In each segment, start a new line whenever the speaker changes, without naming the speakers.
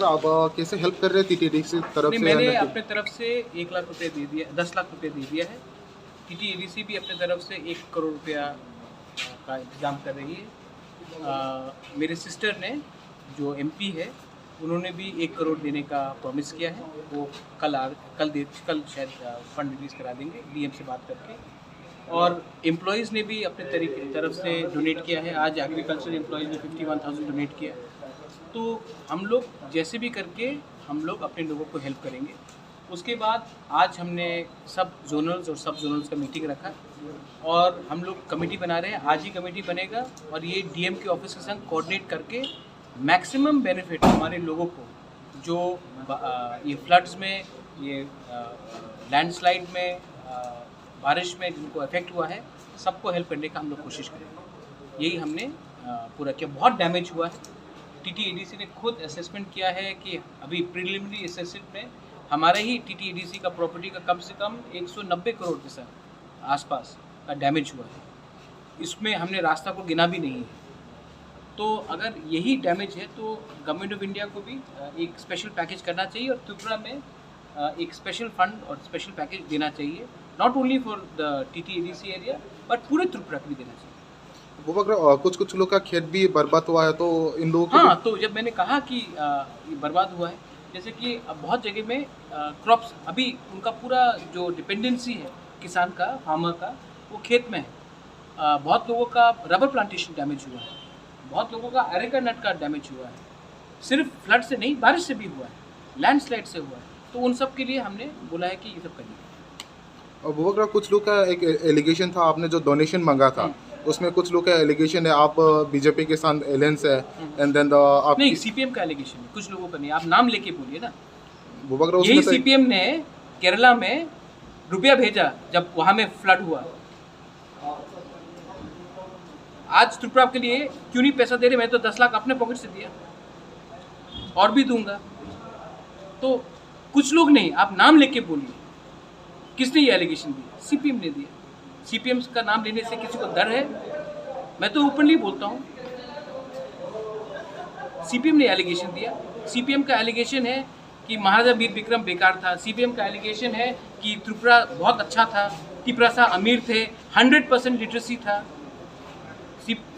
वगैरह आप कैसे हेल्प कर रहे हैं टीटीडीसी तरफ
नहीं,
से?
मैंने अपने तरफ से 1 लाख रुपए दे दिया, 10 लाख रुपए दे दिया है। टीटीडीसी भी अपने तरफ से 1 करोड़ रुपया का इंतज़ाम कर रही है। मेरे सिस्टर ने, जो एमपी है, उन्होंने भी 1 करोड़ देने का प्रॉमिस किया है। वो कल शायद फंड रिलीज़ करा देंगे डीएम से बात करके। और एम्प्लॉयज़ ने भी अपने तरफ से डोनेट किया है। आज एग्रीकल्चर एम्प्लॉयज़ ने 51,000 डोनेट किया। तो हम लोग जैसे भी करके हम लोग अपने लोगों को हेल्प करेंगे। उसके बाद आज हमने सब जोनल्स और सब जोनल्स का मीटिंग रखा और हम लोग कमेटी बना रहे हैं। आज ही कमेटी बनेगा और ये डीएम के ऑफिस के संग कोऑर्डिनेट करके मैक्सिमम बेनिफिट हमारे लोगों को, जो ये फ्लड्स में, ये लैंडस्लाइड में, बारिश में जिनको अफेक्ट हुआ है, सबको हेल्प करने का हम लोग कोशिश करेंगे। यही हमने पूरा किया। बहुत डैमेज हुआ है। टीटीडीसी ने खुद असेसमेंट किया है कि अभी प्रिलिमिनरी असेसमेंट में हमारे ही टीटीडीसी का प्रॉपर्टी का कम से कम 190 करोड़ के साथ आसपास का डैमेज हुआ है। इसमें हमने रास्ता को गिना भी नहीं है। तो अगर यही डैमेज है तो गवर्नमेंट ऑफ इंडिया को भी एक स्पेशल पैकेज करना चाहिए और त्रिपुरा में एक स्पेशल फंड और स्पेशल पैकेज देना चाहिए, not only for the TTDC area but पूरे त्रिपुरा को भी देना चाहिए।
वो वगैरह कुछ लोग का खेत भी बर्बाद हुआ है, तो इन लोगों को
हाँ, तो जब मैंने कहा कि ये बर्बाद हुआ है, जैसे कि अब बहुत जगह में क्रॉप्स, अभी उनका पूरा जो डिपेंडेंसी है किसान का, फार्मर का, वो खेत में है। बहुत लोगों का रबर प्लांटेशन डैमेज हुआ है, बहुत लोगों का अरेका नट का डैमेज हुआ है। सिर्फ फ्लड से नहीं, बारिश से भी हुआ है, लैंडस्लाइड से हुआ है। तो उन सब के लिए हमने बोला है कि ये सब करिए।
और वो वगैरह कुछ लोग का एक एलिगेशन था, आपने जो डोनेशन मांगा था उसमें कुछ लोग का एलिगेशन है आप बीजेपी के साथ एलायंस है, एंड देन आप
नहीं, सीपीएम का एलिगेशन है, कुछ लोगों का नहीं। आप नाम लेके बोलिए ना।
वो वगैरह
यही
उसमें
सीपीएम ने केरला में रुपया भेजा जब वहां में फ्लड हुआ। आज त्रिपुरा के लिए क्यों नहीं पैसा दे रहे? मैं तो 10 लाख अपने पॉकेट से दिया और भी दूंगा। तो कुछ लोग नहीं, आप नाम लेके बोलिए। किसने ये एलिगेशन दिया? सीपीएम ने दिया। सीपीएम का नाम लेने से किसी को डर है? मैं तो ओपनली बोलता हूँ, सीपीएम ने एलिगेशन दिया। सीपीएम का एलिगेशन है कि महाराजा वीर विक्रम बेकार था। सीपीएम का एलिगेशन है कि त्रिपुरा बहुत अच्छा था, त्रिपुरा अमीर थे, 100% लिटरेसी था।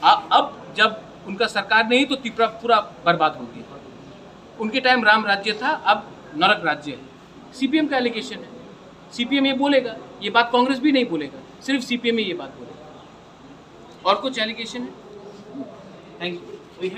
अब जब उनका सरकार नहीं तो त्रिपुरा पूरा बर्बाद हो गया। उनके टाइम राम राज्य था, अब नरक राज्य है। सीपीएम का एलिगेशन है। सीपीएम ये बोलेगा, ये बात कांग्रेस भी नहीं बोलेगा, सिर्फ सीपीएम ही ये बात बोलेगा। और कुछ एलिगेशन है? Thank you.